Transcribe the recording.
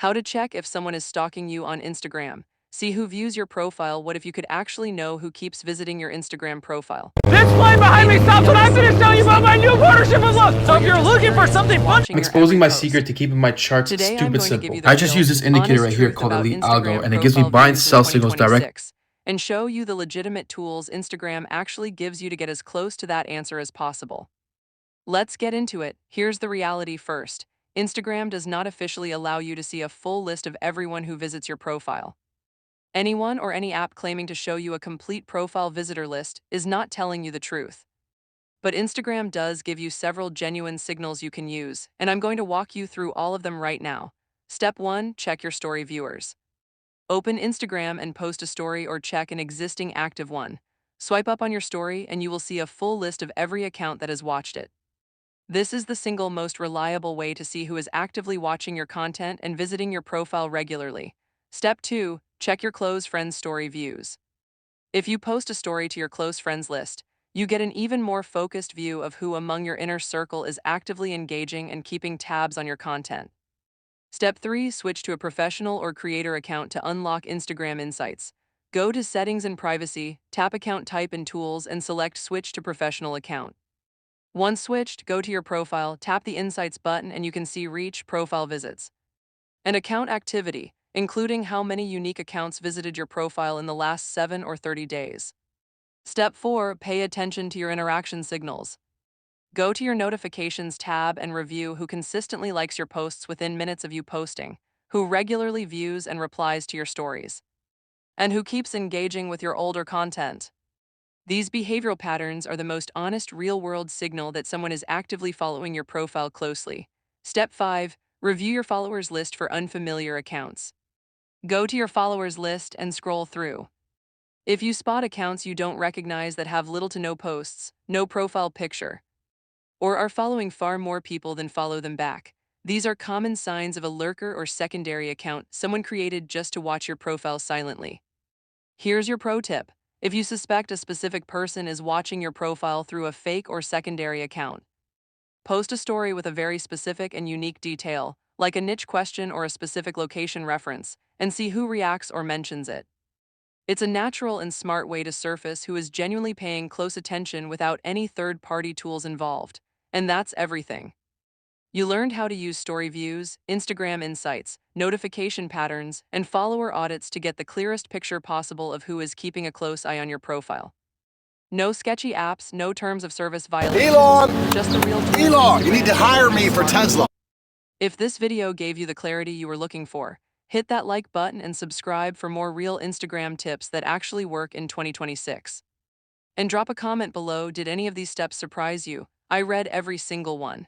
How to check if someone is stalking you on Instagram. See who views your profile. What if you could actually know who keeps visiting your Instagram profile? This plane behind me stops what I'm going to tell you about my new partnership with Look. So if you're looking for something fun, I'm exposing my secret to keeping my charts Today, I'm stupid going to give simple. you the I just use this indicator honest right here truth called about Elite Algo, Instagram and it gives me profile buy and views in sell signals direct. 2026 and show you the legitimate tools Instagram actually gives you to get as close to that answer as possible. Let's get into it. Here's the reality first. Instagram does not officially allow you to see a full list of everyone who visits your profile. Anyone or any app claiming to show you a complete profile visitor list is not telling you the truth. But Instagram does give you several genuine signals you can use, and I'm going to walk you through all of them right now. Step 1. Check your story viewers. Open Instagram and post a story or check an existing active one. Swipe up on your story and you will see a full list of every account that has watched it. This is the single most reliable way to see who is actively watching your content and visiting your profile regularly. Step 2. Check your close friends' story views. If you post a story to your close friends list, you get an even more focused view of who among your inner circle is actively engaging and keeping tabs on your content. Step 3. Switch to a professional or creator account to unlock Instagram insights. Go to Settings and Privacy, tap Account Type in Tools, and select Switch to Professional Account. Once switched, go to your profile, tap the Insights button, and you can see Reach Profile Visits and Account Activity, including how many unique accounts visited your profile in the last 7 or 30 days. Step 4. Pay attention to your interaction signals. Go to your Notifications tab and review who consistently likes your posts within minutes of you posting, who regularly views and replies to your stories, and who keeps engaging with your older content. These behavioral patterns are the most honest real-world signal that someone is actively following your profile closely. Step 5. Review your followers list for unfamiliar accounts. Go to your followers list and scroll through. If you spot accounts you don't recognize that have little to no posts, no profile picture, or are following far more people than follow them back, these are common signs of a lurker or secondary account someone created just to watch your profile silently. Here's your pro tip. If you suspect a specific person is watching your profile through a fake or secondary account, post a story with a very specific and unique detail, like a niche question or a specific location reference, and see who reacts or mentions it. It's a natural and smart way to surface who is genuinely paying close attention without any third-party tools involved. And that's everything. You learned how to use story views, Instagram insights, notification patterns, and follower audits to get the clearest picture possible of who is keeping a close eye on your profile. No sketchy apps, no terms of service violations, just the real tools. Elon, you need to hire me for Tesla. If this video gave you the clarity you were looking for, hit that like button and subscribe for more real Instagram tips that actually work in 2026. And drop a comment below. Did any of these steps surprise you? I read every single one.